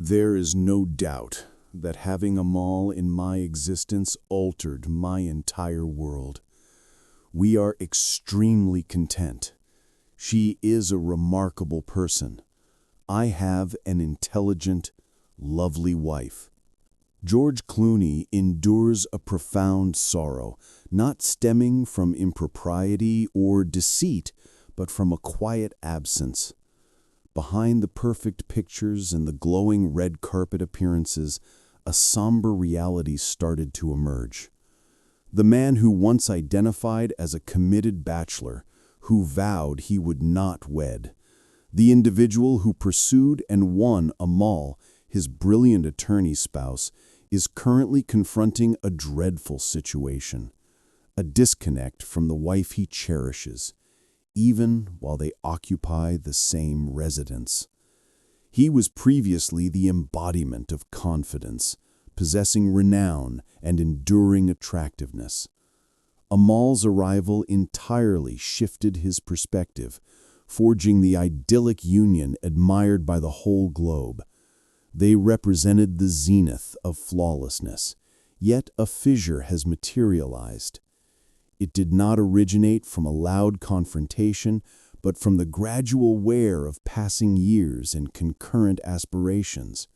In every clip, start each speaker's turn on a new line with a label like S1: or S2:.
S1: There is no doubt that having Amal in my existence altered my entire world. We are extremely content. She is a remarkable person. I have an intelligent, lovely wife. George Clooney endures a profound sorrow, not stemming from impropriety or deceit, but from a quiet absence. Behind the perfect pictures and the glowing red carpet appearances, a somber reality started to emerge. The man who once identified as a committed bachelor, who vowed he would not wed. The individual who pursued and won Amal, his brilliant attorney spouse, is currently confronting a dreadful situation. A disconnect from the wife he cherishes, even while they occupy the same residence. He was previously the embodiment of confidence, possessing renown and enduring attractiveness. Amal's arrival entirely shifted his perspective, forging the idyllic union admired by the whole globe. They represented the zenith of flawlessness, yet a fissure has materialized. It did not originate from a loud confrontation, but from the gradual wear of passing years and concurrent aspirations.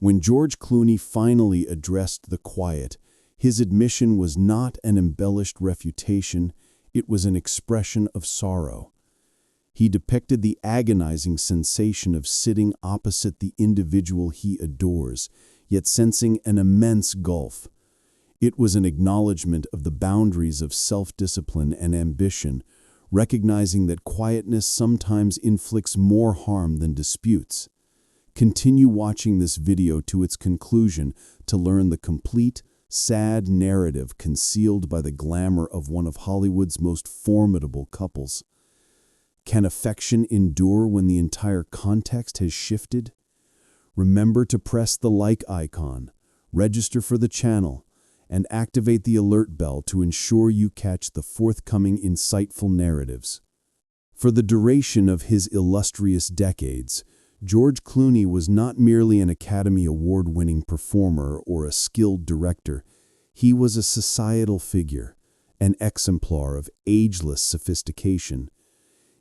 S1: When George Clooney finally addressed the quiet, his admission was not an embellished refutation, it was an expression of sorrow. He depicted the agonizing sensation of sitting opposite the individual he adores, yet sensing an immense gulf. It was an acknowledgement of the boundaries of self-discipline and ambition, recognizing that quietness sometimes inflicts more harm than disputes. Continue watching this video to its conclusion to learn the complete, sad narrative concealed by the glamour of one of Hollywood's most formidable couples. Can affection endure when the entire context has shifted? Remember to press the like icon, register for the channel, and activate the alert bell to ensure you catch the forthcoming insightful narratives. For the duration of his illustrious decades, George Clooney was not merely an Academy Award-winning performer or a skilled director. He was a societal figure, an exemplar of ageless sophistication.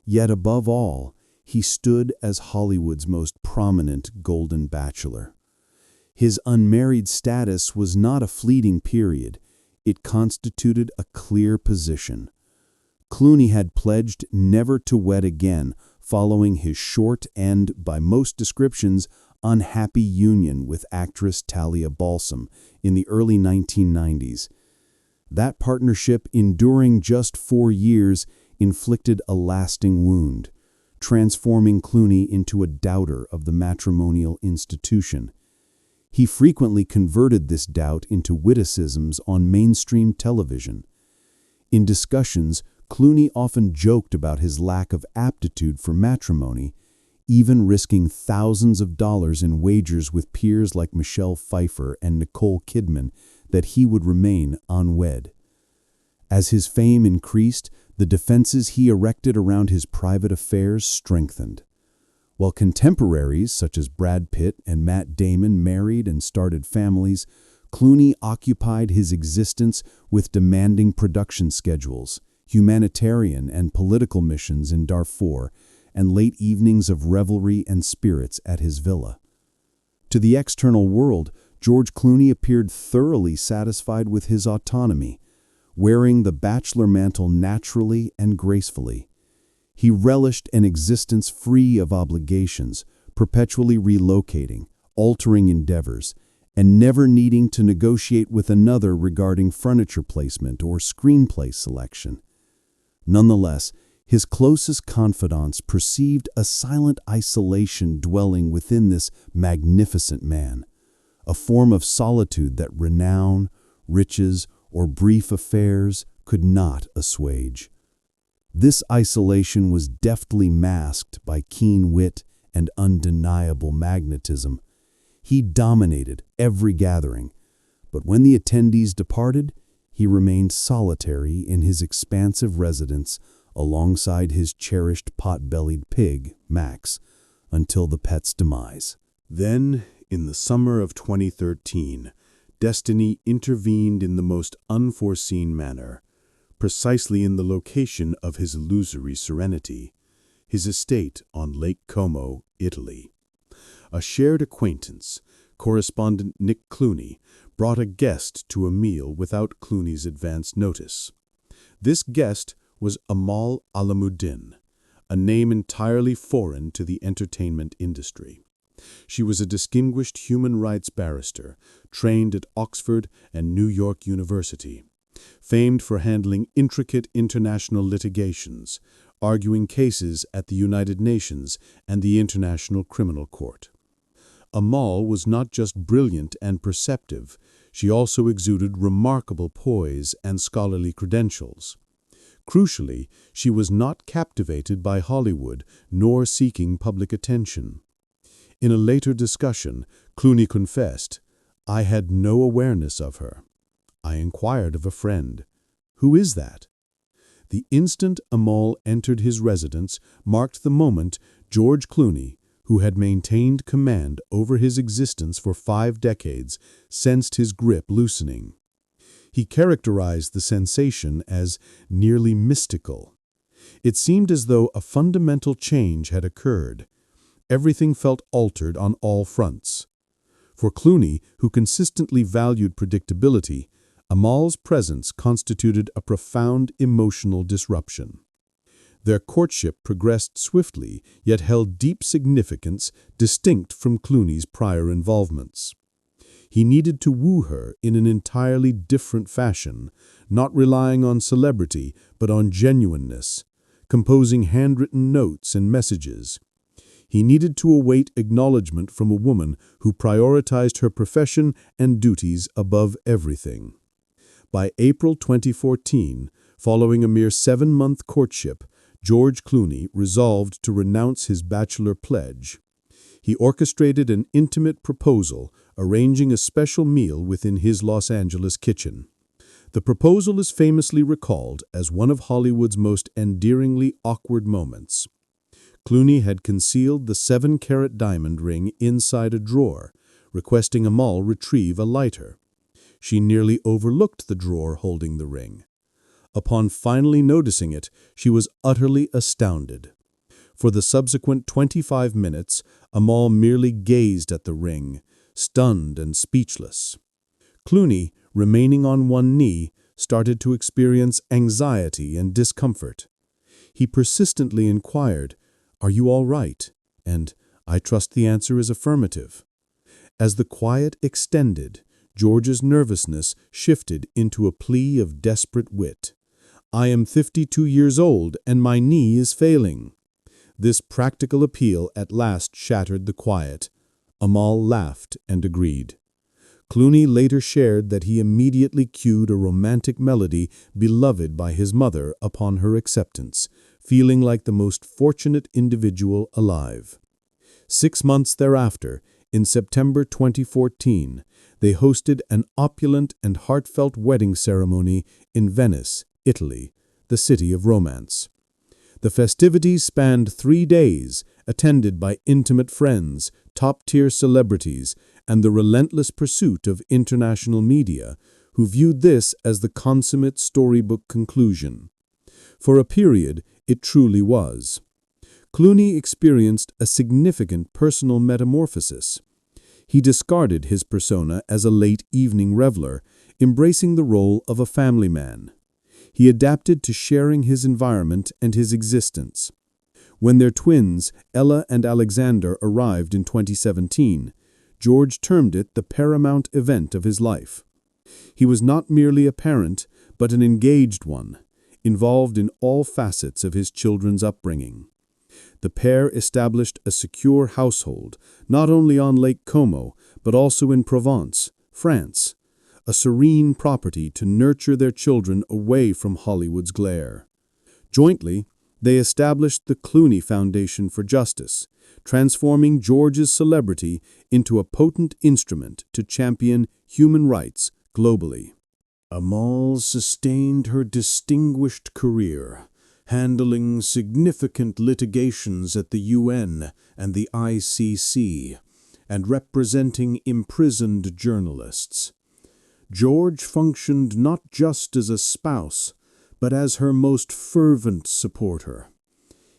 S1: Yet above all, he stood as Hollywood's most prominent golden bachelor. His unmarried status was not a fleeting period, it constituted a clear position. Clooney had pledged never to wed again following his short and, by most descriptions, unhappy union with actress Talia Balsam in the early 1990s. That partnership, enduring just 4 years, inflicted a lasting wound, transforming Clooney into a doubter of the matrimonial institution. He frequently converted this doubt into witticisms on mainstream television. In discussions, Clooney often joked about his lack of aptitude for matrimony, even risking thousands of dollars in wagers with peers like Michelle Pfeiffer and Nicole Kidman that he would remain unwed. As his fame increased, the defenses he erected around his private affairs strengthened. While contemporaries such as Brad Pitt and Matt Damon married and started families, Clooney occupied his existence with demanding production schedules, humanitarian and political missions in Darfur, and late evenings of revelry and spirits at his villa. To the external world, George Clooney appeared thoroughly satisfied with his autonomy, wearing the bachelor mantle naturally and gracefully. He relished an existence free of obligations, perpetually relocating, altering endeavors, and never needing to negotiate with another regarding furniture placement or screenplay selection. Nonetheless, his closest confidants perceived a silent isolation dwelling within this magnificent man, a form of solitude that renown, riches, or brief affairs could not assuage. This isolation was deftly masked by keen wit and undeniable magnetism. He dominated every gathering, but when the attendees departed, he remained solitary in his expansive residence alongside his cherished pot-bellied pig, Max, until the pet's demise. Then, in the summer of 2013, destiny intervened in the most unforeseen manner, precisely in the location of his illusory serenity, his estate on Lake Como, Italy. A shared acquaintance, correspondent Nick Clooney, brought a guest to a meal without Clooney's advance notice. This guest was Amal Alamuddin, a name entirely foreign to the entertainment industry. She was a distinguished human rights barrister, trained at Oxford and New York University, famed for handling intricate international litigations, arguing cases at the United Nations and the International Criminal Court. Amal was not just brilliant and perceptive, she also exuded remarkable poise and scholarly credentials. Crucially, she was not captivated by Hollywood nor seeking public attention. In a later discussion, Clooney confessed, "I had no awareness of her. I inquired of a friend, 'Who is that?' The instant Amal entered his residence marked the moment George Clooney, who had maintained command over his existence for 5 decades, sensed his grip loosening. He characterized the sensation as nearly mystical. It seemed as though a fundamental change had occurred. Everything felt altered on all fronts. For Clooney, who consistently valued predictability, Amal's presence constituted a profound emotional disruption. Their courtship progressed swiftly, yet held deep significance distinct from Clooney's prior involvements. He needed to woo her in an entirely different fashion, not relying on celebrity, but on genuineness, composing handwritten notes and messages. He needed to await acknowledgement from a woman who prioritized her profession and duties above everything. By April 2014, following a mere 7-month courtship, George Clooney resolved to renounce his bachelor pledge. He orchestrated an intimate proposal, arranging a special meal within his Los Angeles kitchen. The proposal is famously recalled as one of Hollywood's most endearingly awkward moments. Clooney had concealed the 7-carat diamond ring inside a drawer, requesting Amal retrieve a lighter. She nearly overlooked the drawer holding the ring. Upon finally noticing it, she was utterly astounded. For the subsequent 25 minutes, Amal merely gazed at the ring, stunned and speechless. Clooney, remaining on one knee, started to experience anxiety and discomfort. He persistently inquired, "Are you all right?" and "I trust the answer is affirmative." As the quiet extended, George's nervousness shifted into a plea of desperate wit. "I am 52 years old and my knee is failing." This practical appeal at last shattered the quiet. Amal laughed and agreed. Clooney later shared that he immediately cued a romantic melody beloved by his mother upon her acceptance, feeling like the most fortunate individual alive. 6 months thereafter, in September 2014, they hosted an opulent and heartfelt wedding ceremony in Venice, Italy, the city of romance. The festivities spanned 3 days, attended by intimate friends, top-tier celebrities, and the relentless pursuit of international media, who viewed this as the consummate storybook conclusion. For a period, it truly was. Clooney experienced a significant personal metamorphosis. He discarded his persona as a late-evening reveler, embracing the role of a family man. He adapted to sharing his environment and his existence. When their twins, Ella and Alexander, arrived in 2017, George termed it the paramount event of his life. He was not merely a parent, but an engaged one, involved in all facets of his children's upbringing. The pair established a secure household, not only on Lake Como, but also in Provence, France, a serene property to nurture their children away from Hollywood's glare. Jointly, they established the Clooney Foundation for Justice, transforming George's celebrity into a potent instrument to champion human rights globally. Amal sustained her distinguished career, handling significant litigations at the UN and the ICC, and representing imprisoned journalists. George functioned not just as a spouse, but as her most fervent supporter.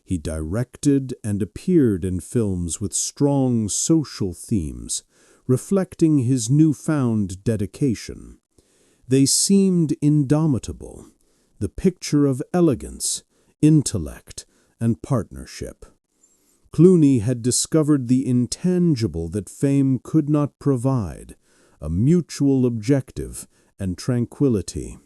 S1: He directed and appeared in films with strong social themes, reflecting his newfound dedication. They seemed indomitable, the picture of elegance, intellect, and partnership. Clooney had discovered the intangible that fame could not provide, a mutual objective and tranquility.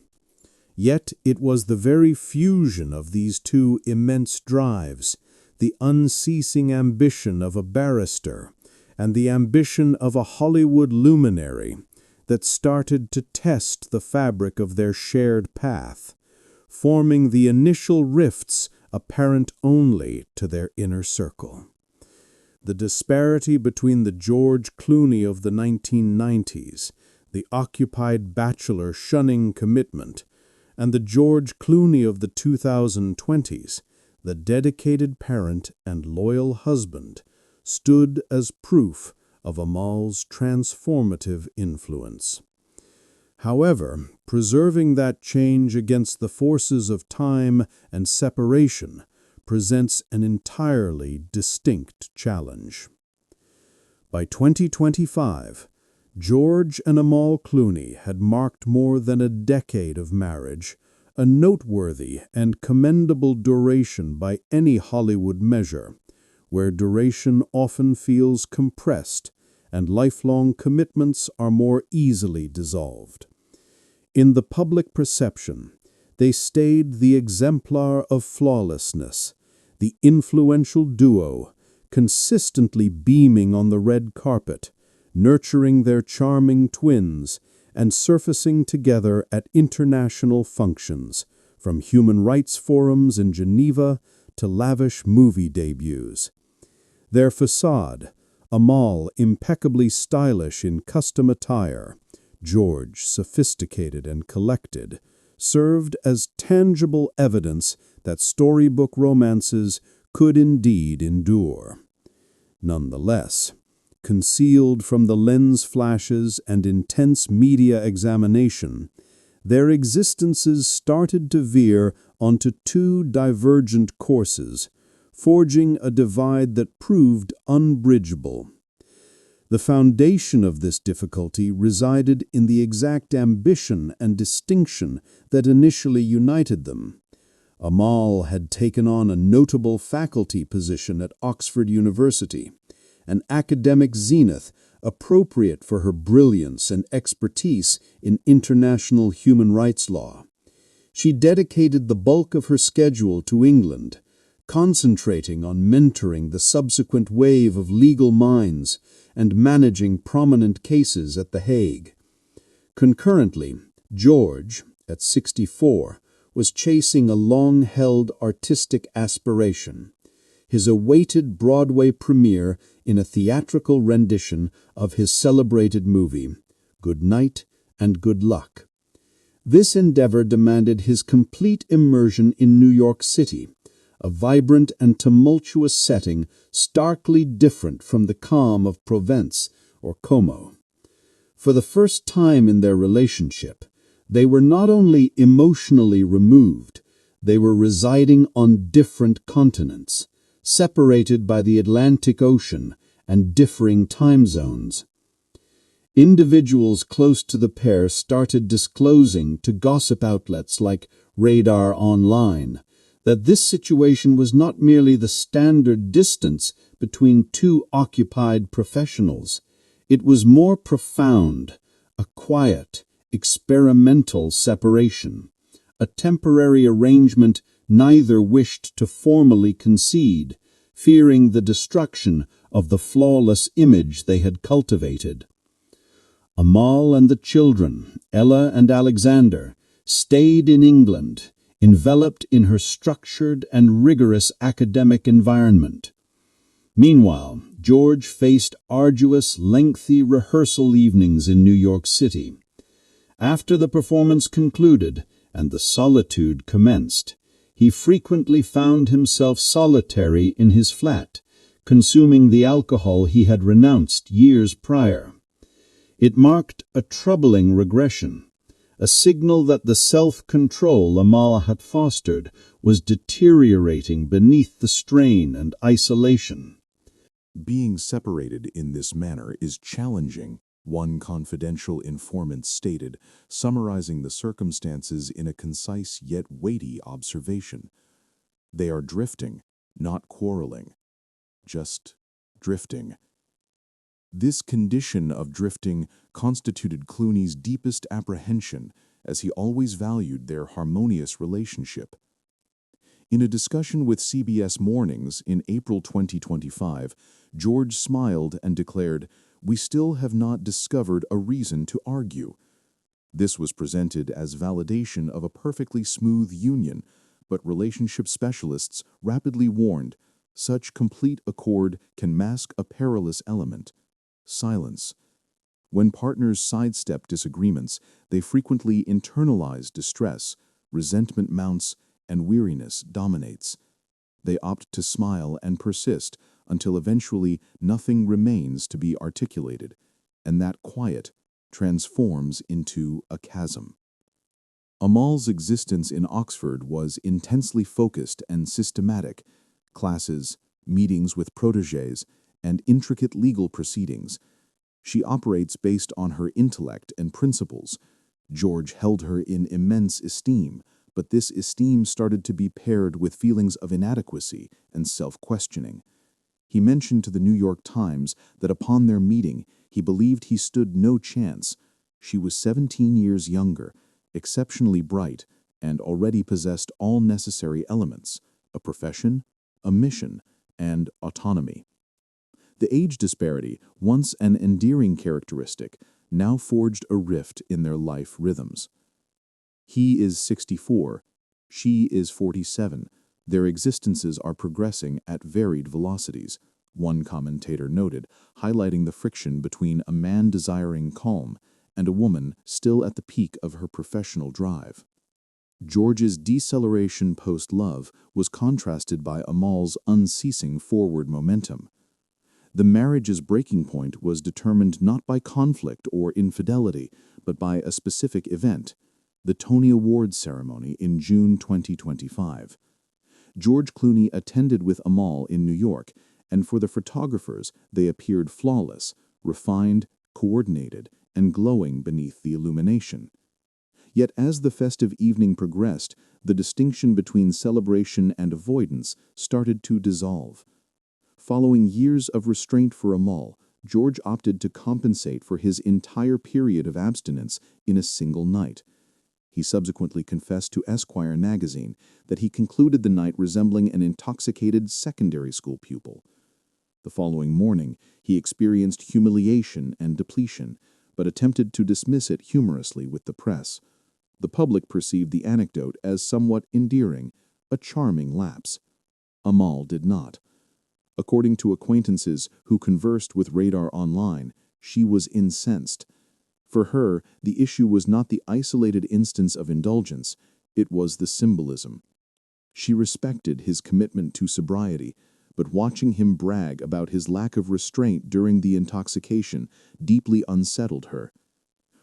S1: Yet it was the very fusion of these two immense drives, the unceasing ambition of a barrister and the ambition of a Hollywood luminary, that started to test the fabric of their shared path, forming the initial rifts apparent only to their inner circle. The disparity between the George Clooney of the 1990s, the occupied bachelor shunning commitment, and the George Clooney of the 2020s, the dedicated parent and loyal husband, stood as proof of Amal's transformative influence. However, preserving that change against the forces of time and separation presents an entirely distinct challenge. By 2025, George and Amal Clooney had marked more than a decade of marriage, a noteworthy and commendable duration by any Hollywood measure, where duration often feels compressed and lifelong commitments are more easily dissolved. In the public perception, they stayed the exemplar of flawlessness, the influential duo, consistently beaming on the red carpet, nurturing their charming twins, and surfacing together at international functions, from human rights forums in Geneva to lavish movie debuts. Their facade, Amal impeccably stylish in custom attire, George sophisticated and collected, served as tangible evidence that storybook romances could indeed endure. Nonetheless, concealed from the lens flashes and intense media examination, their existences started to veer onto two divergent courses, forging a divide that proved unbridgeable. The foundation of this difficulty resided in the exact ambition and distinction that initially united them. Amal had taken on a notable faculty position at Oxford University, an academic zenith appropriate for her brilliance and expertise in international human rights law. She dedicated the bulk of her schedule to England, concentrating on mentoring the subsequent wave of legal minds and managing prominent cases at The Hague. Concurrently, George, at 64, was chasing a long-held artistic aspiration, his awaited Broadway premiere in a theatrical rendition of his celebrated movie, Good Night and Good Luck. This endeavor demanded his complete immersion in New York City, a vibrant and tumultuous setting starkly different from the calm of Provence or Como. For the first time in their relationship, they were not only emotionally removed, they were residing on different continents, separated by the Atlantic Ocean and differing time zones. Individuals close to the pair started disclosing to gossip outlets like Radar Online that this situation was not merely the standard distance between two occupied professionals. It was more profound, a quiet, experimental separation, a temporary arrangement neither wished to formally concede, fearing the destruction of the flawless image they had cultivated. Amal and the children, Ella and Alexander, stayed in England, enveloped in her structured and rigorous academic environment. Meanwhile, George faced arduous, lengthy rehearsal evenings in New York City. After the performance concluded and the solitude commenced, he frequently found himself solitary in his flat,
S2: consuming the alcohol he had renounced years prior. It marked a troubling regression, a signal that the self-control Amal had fostered was deteriorating beneath the strain and isolation.
S1: Being separated in this manner is challenging, one confidential informant stated, summarizing the circumstances in a concise yet weighty observation. They are drifting, not quarreling, just drifting. This condition of drifting constituted Clooney's deepest apprehension, as he always valued their harmonious relationship. In a discussion with CBS Mornings in April 2025, George smiled and declared, "We still have not discovered a reason to argue." This was presented as validation of a perfectly smooth union, but relationship specialists rapidly warned, such complete accord can mask a perilous element: silence. When partners sidestep disagreements, they frequently internalize distress, resentment mounts, and weariness dominates. They opt to smile and persist until eventually nothing remains to be articulated, and that quiet transforms into a chasm. Amal's existence in Oxford was intensely focused and systematic. Classes, meetings with protégés, and intricate legal proceedings. She operates based on her intellect and principles. George held her in immense esteem, but this esteem started to be paired with feelings of inadequacy and self-questioning. He mentioned to the New York Times that upon their meeting, he believed he stood no chance. She was 17 years younger, exceptionally bright, and already possessed all necessary elements: a profession, a mission, and autonomy. The age disparity, once an endearing characteristic, now forged a rift in their life rhythms. He is 64, she is 47. Their existences are progressing at varied velocities, one commentator noted, highlighting the friction between a man desiring calm and a woman still at the peak of her professional drive. George's deceleration post-love was contrasted by Amal's unceasing forward momentum. The marriage's breaking point was determined not by conflict or infidelity, but by a specific event: the Tony Awards ceremony in June 2025. George Clooney attended with Amal in New York, and for the photographers, they appeared flawless, refined, coordinated, and glowing beneath the illumination. Yet as the festive evening progressed, the distinction between celebration and avoidance started to dissolve. Following years of restraint for Amal, George opted to compensate for his entire period of abstinence in a single night. He subsequently confessed to Esquire magazine that he concluded the night resembling an intoxicated secondary school pupil. The following morning, he experienced humiliation and depletion, but attempted to dismiss it humorously with the press. The public perceived the anecdote as somewhat endearing, a charming lapse. Amal did not. According to acquaintances who conversed with Radar Online, she was incensed. For her, the issue was not the isolated instance of indulgence, it was the symbolism. She respected his commitment to sobriety, but watching him brag about his lack of restraint during the intoxication deeply unsettled her.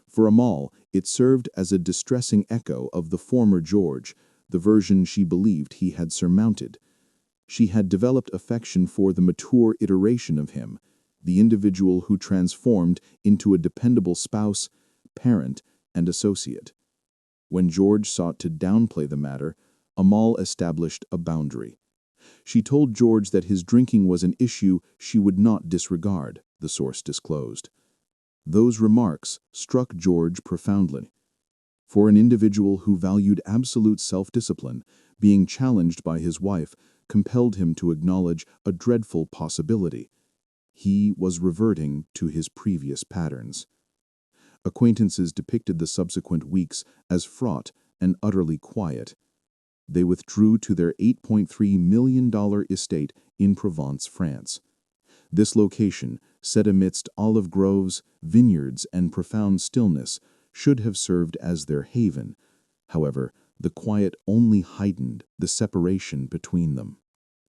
S1: For Amal, it served as a distressing echo of the former George, the version she believed he had surmounted. She had developed affection for the mature iteration of him, the individual who transformed into a dependable spouse, parent, and associate. When George sought to downplay the matter, Amal established a boundary. She told George that his drinking was an issue she would not disregard, the source disclosed. Those remarks struck George profoundly. For an individual who valued absolute self-discipline, being challenged by his wife compelled him to acknowledge a dreadful possibility. He was reverting to his previous patterns. Acquaintances depicted the subsequent weeks as fraught and utterly quiet. They withdrew to their $8.3 million estate in Provence, France. This location, set amidst olive groves, vineyards, and profound stillness, should have served as their haven. However, the quiet only heightened the separation between them.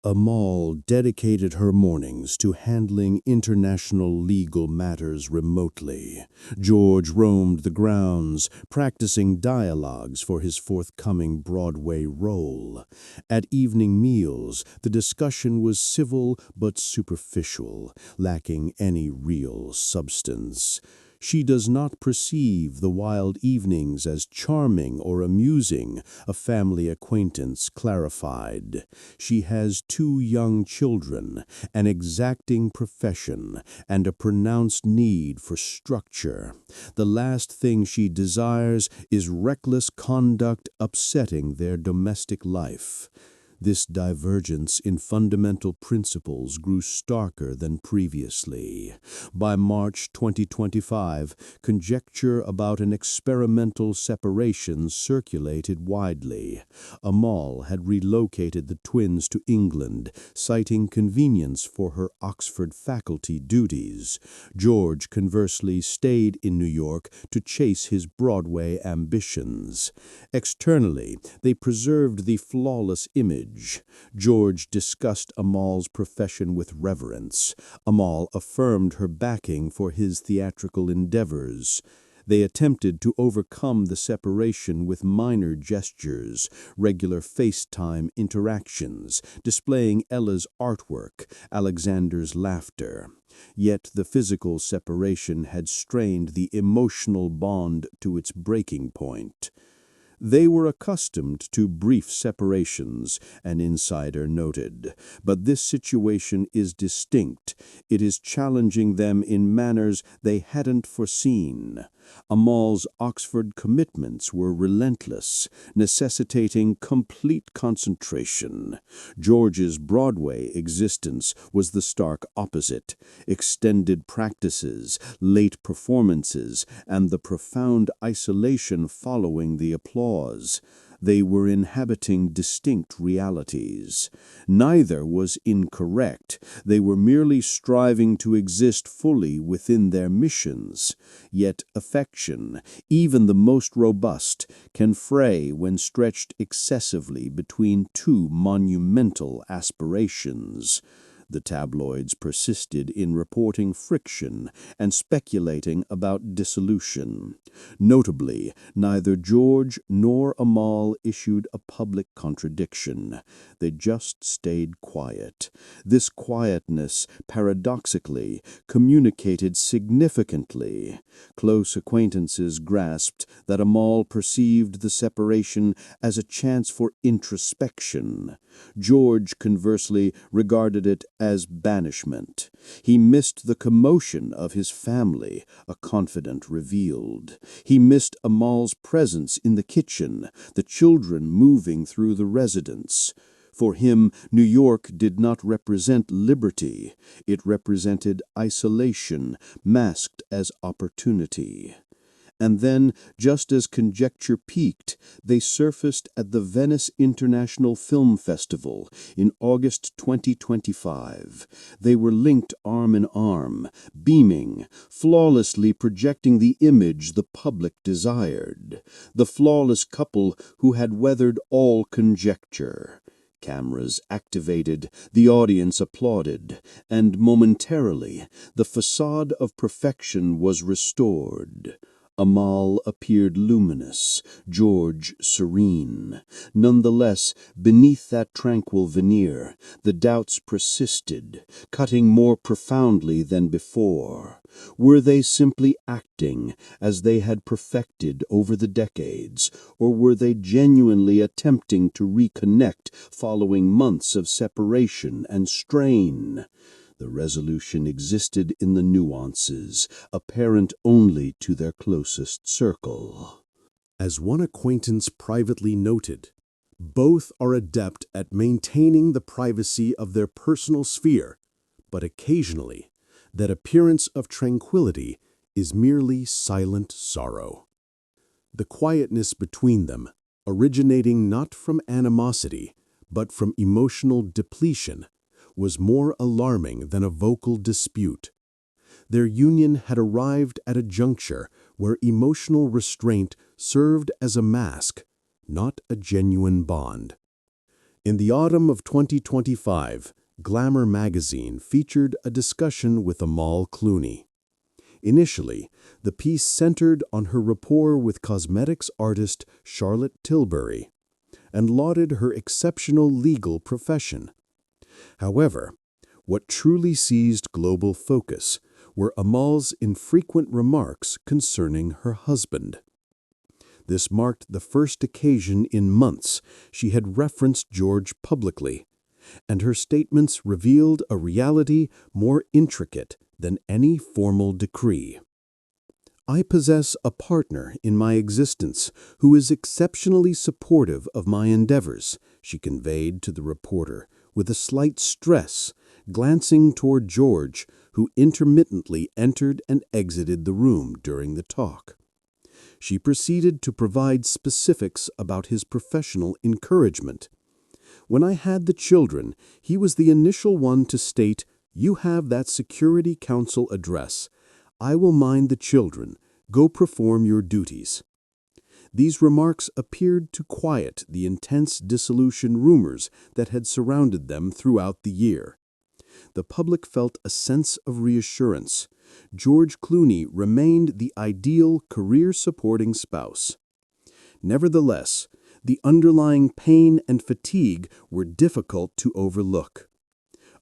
S1: Amal dedicated her mornings to handling international legal matters remotely. George roamed the grounds, practicing dialogues for his forthcoming Broadway role. At evening meals, the discussion was civil but superficial, lacking any real substance. She does not perceive the wild evenings as charming or amusing, a family acquaintance clarified. She has 2 young children, an exacting profession, and a pronounced need for structure. The last thing she desires is reckless conduct upsetting their domestic life. This divergence in fundamental principles grew starker than previously. By March 2025, conjecture about an experimental separation circulated widely. Amal had relocated the twins to England, citing convenience for her Oxford faculty duties. George, conversely, stayed in New York to chase his Broadway ambitions. Externally, they preserved the flawless image. George discussed Amal's profession with reverence. Amal affirmed her backing for his theatrical endeavors. They attempted to overcome the separation with minor gestures, regular FaceTime interactions, displaying Ella's artwork, Alexander's laughter. Yet the physical separation had strained the emotional bond to its breaking point. They were accustomed to brief separations, an insider noted. But this situation is distinct. It is challenging them in manners they hadn't foreseen. Amal's Oxford commitments were relentless, necessitating complete concentration. George's Broadway existence was the stark opposite: extended practices, late performances, and the profound isolation following the applause. They were inhabiting distinct realities. Neither was incorrect. They were merely striving to exist fully within their missions. Yet affection, even the most robust, can fray when stretched excessively between 2 monumental aspirations. The tabloids persisted in reporting friction and speculating about dissolution. Notably, neither George nor Amal issued a public contradiction. They just stayed quiet. This quietness, paradoxically, communicated significantly. Close acquaintances grasped that Amal perceived the separation as a chance for introspection. George, conversely, regarded it as banishment. He missed the commotion of his family, a confidant revealed. He missed Amal's presence in the kitchen, the children moving through the residence. For him, New York did not represent liberty. It represented isolation, masked as opportunity. And then, just as conjecture peaked, they surfaced at the Venice International Film Festival in August 2025. They were linked arm in arm, beaming, flawlessly projecting the image the public desired. The flawless couple who had weathered all conjecture. Cameras activated, the audience applauded, and momentarily the facade of perfection was restored. Amal appeared luminous, George serene. Nonetheless, beneath that tranquil veneer, the doubts persisted, cutting more profoundly than before. Were they simply acting, as they had perfected over the decades, or were they genuinely attempting to reconnect following months of separation and strain? The resolution existed in the nuances, apparent only to their closest circle.
S3: As one acquaintance privately noted, both are adept at maintaining the privacy of their personal sphere, but occasionally that appearance of tranquility is merely silent sorrow. The quietness between them, originating not from animosity, but from emotional depletion, was more alarming than a vocal dispute. Their union had arrived at a juncture where emotional restraint served as a mask, not a genuine bond. In the autumn of 2025, Glamour magazine featured a discussion with Amal Clooney. Initially, the piece centered on her rapport with cosmetics artist Charlotte Tilbury and lauded her exceptional legal profession. However, what truly seized global focus were Amal's infrequent remarks concerning her husband. This marked the first occasion in months she had referenced George publicly, and her statements revealed a reality more intricate than any formal decree. "I possess a partner in my existence who is exceptionally supportive of my endeavors," she conveyed to the reporter, with a slight stress, glancing toward George, who intermittently entered and exited the room during the talk. She proceeded to provide specifics about his professional encouragement. "When I had the children, he was the initial one to state, 'You have that Security Council address. I will mind the children. Go perform your duties.'" These remarks appeared to quiet the intense dissolution rumors that had surrounded them throughout the year. The public felt a sense of reassurance. George Clooney remained the ideal career-supporting spouse. Nevertheless, the underlying pain and fatigue were difficult to overlook.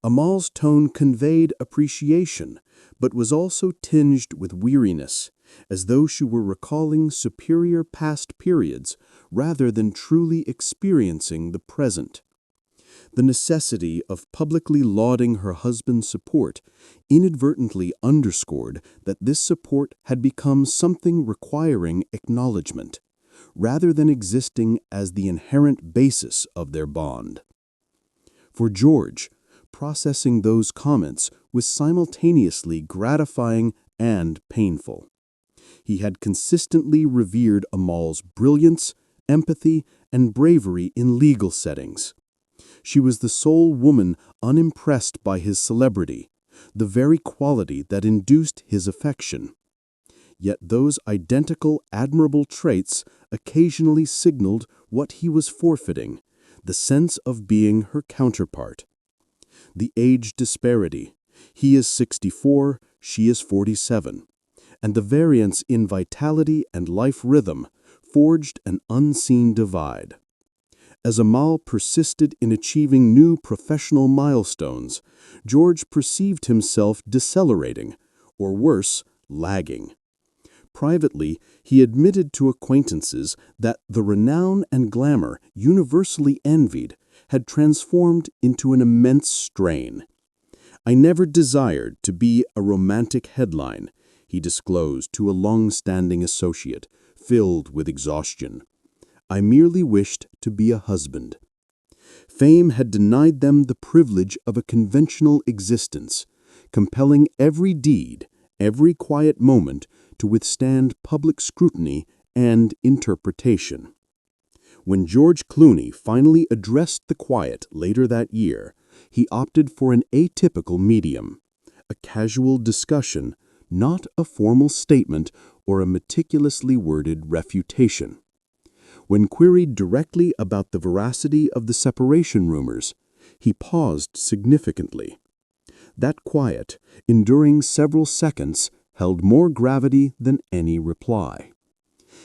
S3: Amal's tone conveyed appreciation, but was also tinged with weariness, as though she were recalling superior past periods rather than truly experiencing the present. The necessity of publicly lauding her husband's support inadvertently underscored that this support had become something requiring acknowledgement, rather than existing as the inherent basis of their bond. For George, processing those comments was simultaneously gratifying and painful. He had consistently revered Amal's brilliance, empathy, and bravery in legal settings. She was the sole woman unimpressed by his celebrity, the very quality that induced his affection. Yet those identical admirable traits occasionally signaled what he was forfeiting, the sense of being her counterpart. The age disparity, he is 64, she is 47, and the variance in vitality and life rhythm forged an unseen divide. As Amal persisted in achieving new professional milestones, George perceived himself decelerating, or worse, lagging. Privately, he admitted to acquaintances that the renown and glamour universally envied had transformed into an immense strain. "I never desired to be a romantic headline," he disclosed to a long-standing associate, filled with exhaustion. "I merely wished to be a husband." Fame had denied them the privilege of a conventional existence, compelling every deed, every quiet moment to withstand public scrutiny and interpretation. When George Clooney finally addressed the quiet later that year, he opted for an atypical medium, a casual discussion, not a formal statement or a meticulously worded refutation. When queried directly about the veracity of the separation rumors, he paused significantly. That quiet, enduring several seconds, held more gravity than any reply.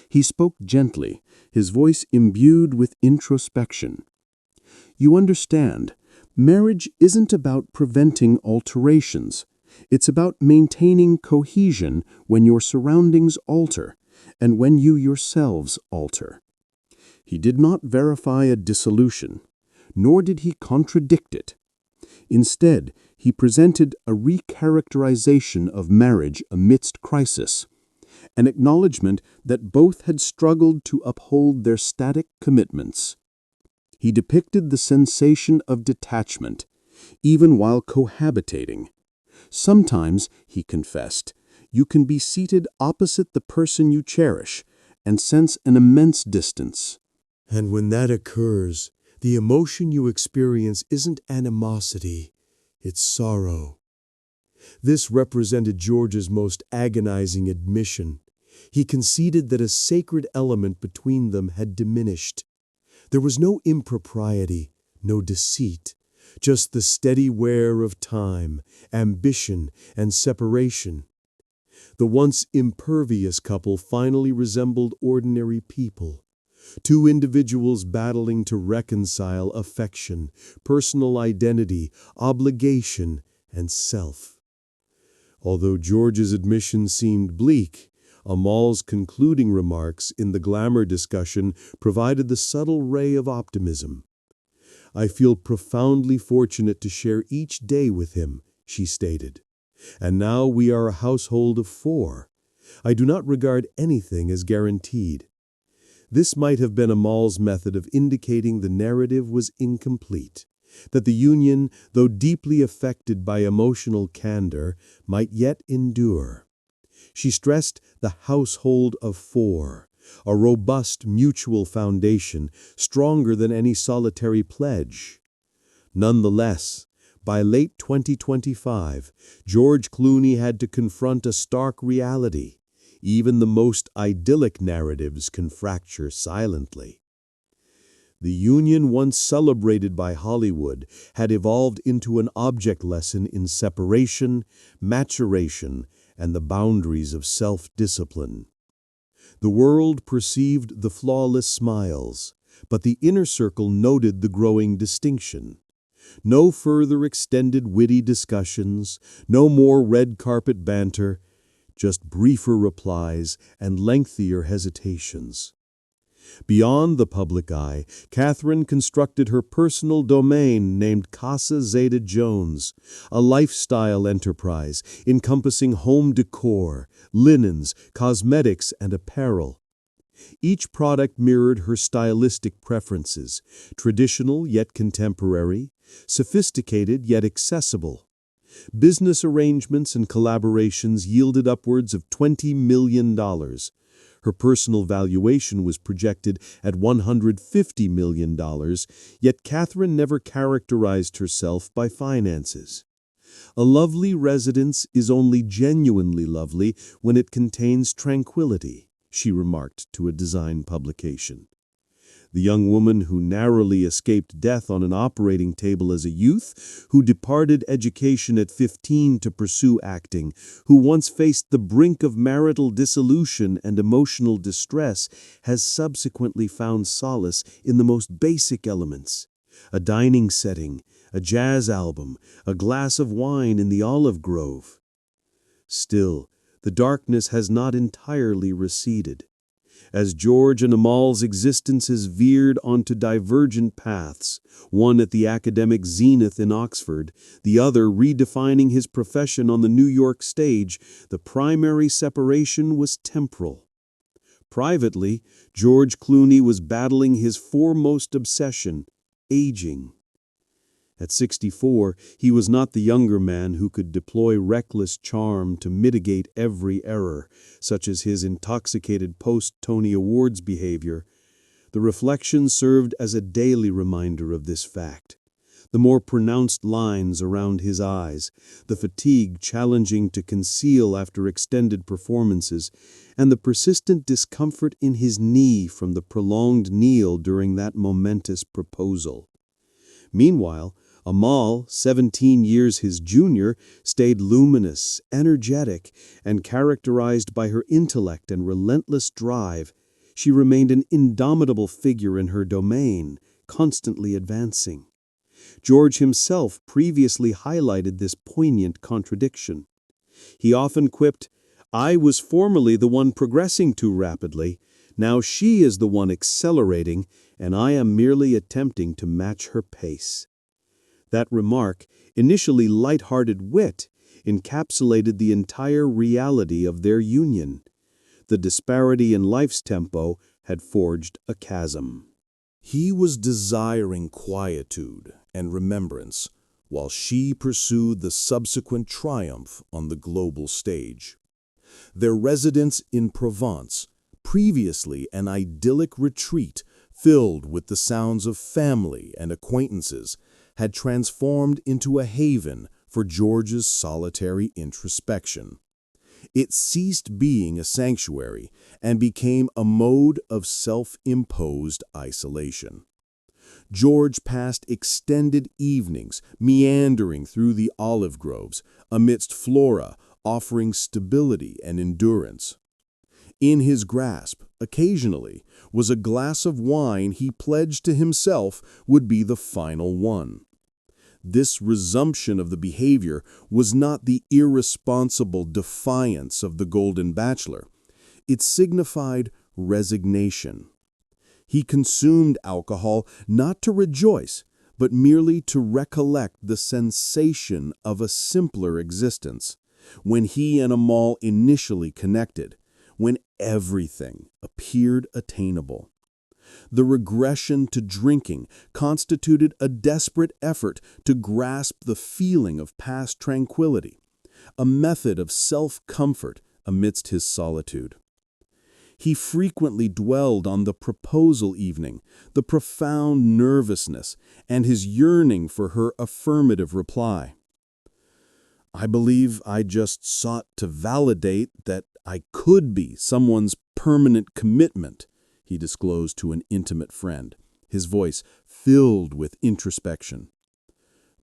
S3: He spoke gently, his voice imbued with introspection. "You understand, marriage isn't about preventing alterations. It's about maintaining cohesion when your surroundings alter and when you yourselves alter." He did not verify a dissolution, nor did he contradict it. Instead, he presented a recharacterization of marriage amidst crisis, an acknowledgement that both had struggled to uphold their static commitments. He depicted the sensation of detachment, even while cohabitating. "Sometimes," he confessed, "you can be seated opposite the person you cherish and sense an immense distance.
S4: And when that occurs, the emotion you experience isn't animosity, it's sorrow." This represented George's most agonizing admission. He conceded that a sacred element between them had diminished. There was no impropriety, no deceit, just the steady wear of time, ambition, and separation. The once impervious couple finally resembled ordinary people, two individuals battling to reconcile affection, personal identity, obligation, and self. Although George's admission seemed bleak, Amal's concluding remarks in the glamour discussion provided the subtle ray of optimism. "I feel profoundly fortunate to share each day with him," she stated. "And now we are a household of 4. I do not regard anything as guaranteed." This might have been Amal's method of indicating the narrative was incomplete, that the union, though deeply affected by emotional candor, might yet endure. She stressed the household of 4, a robust mutual foundation, stronger than any solitary pledge. Nonetheless, by late 2025, George Clooney had to confront a stark reality. Even the most idyllic narratives can fracture silently. The union once celebrated by Hollywood had evolved into an object lesson in separation, maturation, and the boundaries of self-discipline. The world perceived the flawless smiles, but the inner circle noted the growing distinction. No further extended witty discussions, no more red carpet banter, just briefer replies and lengthier hesitations. Beyond the public eye, Catherine constructed her personal domain named Casa Zeta-Jones, a lifestyle enterprise encompassing home decor, linens, cosmetics, and apparel. Each product mirrored her stylistic preferences, traditional yet contemporary, sophisticated yet accessible. Business arrangements and collaborations yielded upwards of $20 million. Her personal valuation was projected at $150 million, yet Catherine never characterized herself by finances. "A lovely residence is only genuinely lovely when it contains tranquility," she remarked to a design publication. The young woman who narrowly escaped death on an operating table as a youth, who departed education at 15 to pursue acting, who once faced the brink of marital dissolution and emotional distress, has subsequently found solace in the most basic elements: a dining setting, a jazz album, a glass of wine in the olive grove. Still, the darkness has not entirely receded. As George and Amal's existences veered onto divergent paths, one at the academic zenith in Oxford, the other redefining his profession on the New York stage, the primary separation was temporal. Privately, George Clooney was battling his foremost obsession: aging. At 64, he was not the younger man who could deploy reckless charm to mitigate every error, such as his intoxicated post-Tony Awards behavior. The reflection served as a daily reminder of this fact. The more pronounced lines around his eyes, the fatigue challenging to conceal after extended performances, and the persistent discomfort in his knee from the prolonged kneel during that momentous proposal. Meanwhile, Amal, 17 years his junior, stayed luminous, energetic, and characterized by her intellect and relentless drive. She remained an indomitable figure in her domain, constantly advancing. George himself previously highlighted this poignant contradiction. He often quipped, "I was formerly the one progressing too rapidly. Now she is the one accelerating, and I am merely attempting to match her pace." That remark, initially light-hearted wit, encapsulated the entire reality of their union. The disparity in life's tempo had forged a chasm.
S1: He was desiring quietude and remembrance, while she pursued the subsequent triumph on the global stage. Their residence in Provence, previously an idyllic retreat filled with the sounds of family and acquaintances, had transformed into a haven for George's solitary introspection. It ceased being a sanctuary and became a mode of self-imposed isolation.
S3: George passed extended evenings meandering through the olive groves, amidst flora offering stability and endurance. In his grasp, occasionally, was a glass of wine he pledged to himself would be the final one. This resumption of the behavior was not the irresponsible defiance of the Golden Bachelor. It signified resignation. He consumed alcohol not to rejoice, but merely to recollect the sensation of a simpler existence, when he and Amal initially connected, when everything appeared attainable. The regression to drinking constituted a desperate effort to grasp the feeling of past tranquility, a method of self-comfort amidst his solitude. He frequently dwelled on the proposal evening, the profound nervousness, and his yearning for her affirmative reply. "I believe I just sought to validate that I could be someone's permanent commitment," he disclosed to an intimate friend, his voice filled with introspection.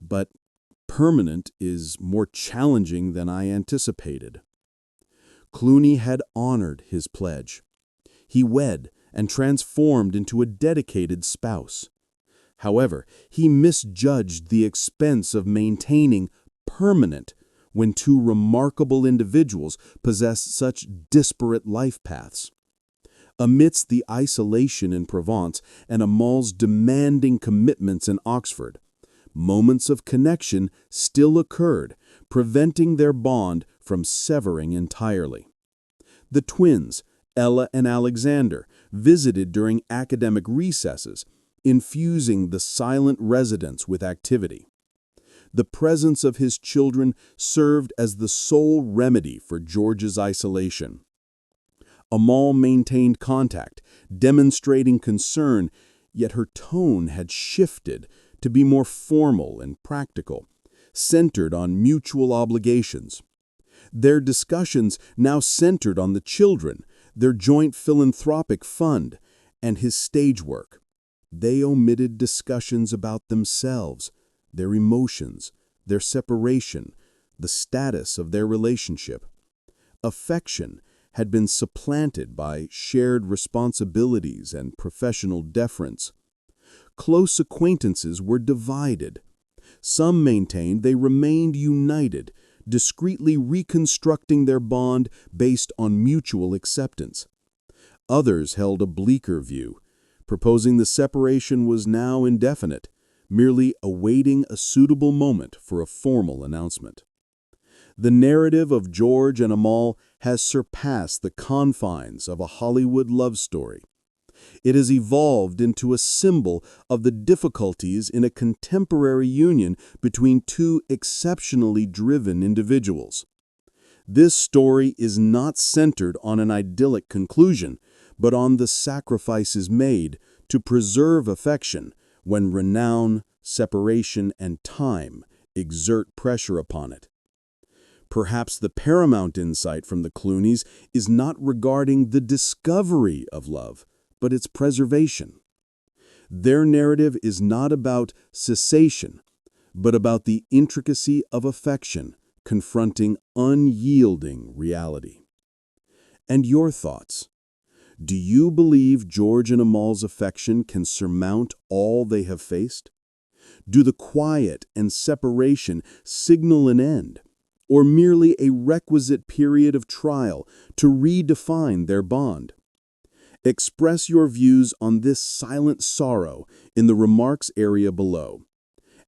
S3: "But permanent is more challenging than I anticipated." Clooney had honored his pledge. He wed and transformed into a dedicated spouse. However, he misjudged the expense of maintaining permanent when two remarkable individuals possess such disparate life paths. Amidst the isolation in Provence and Amal's demanding commitments in Oxford, moments of connection still occurred, preventing their bond from severing entirely. The twins, Ella and Alexander, visited during academic recesses, infusing the silent residence with activity. The presence of his children served as the sole remedy for George's isolation. Amal maintained contact, demonstrating concern, yet her tone had shifted to be more formal and practical, centered on mutual obligations. Their discussions now centered on the children, their joint philanthropic fund, and his stage work. They omitted discussions about themselves, their emotions, their separation, the status of their relationship. Affection had been supplanted by shared responsibilities and professional deference. Close acquaintances were divided. Some maintained they remained united, discreetly reconstructing their bond based on mutual acceptance. Others held a bleaker view, proposing the separation was now indefinite, merely awaiting a suitable moment for a formal announcement. The narrative of George and Amal has surpassed the confines of a Hollywood love story. It has evolved into a symbol of the difficulties in a contemporary union between two exceptionally driven individuals. This story is not centered on an idyllic conclusion, but on the sacrifices made to preserve affection when renown, separation, and time exert pressure upon it. Perhaps the paramount insight from the Clooneys is not regarding the discovery of love, but its preservation. Their narrative is not about cessation, but about the intricacy of affection confronting unyielding reality. And your thoughts? Do you believe George and Amal's affection can surmount all they have faced? Do the quiet and separation signal an end, or merely a requisite period of trial to redefine their bond? Express your views on this silent sorrow in the remarks area below.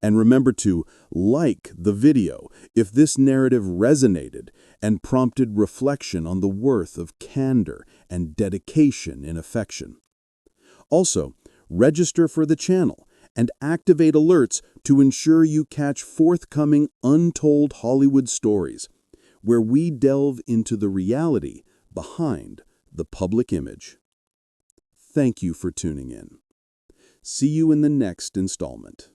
S3: And remember to like the video if this narrative resonated and prompted reflection on the worth of candor and dedication in affection. Also, register for the channel and activate alerts to ensure you catch forthcoming untold Hollywood stories, where we delve into the reality behind the public image. Thank you for tuning in. See you in the next installment.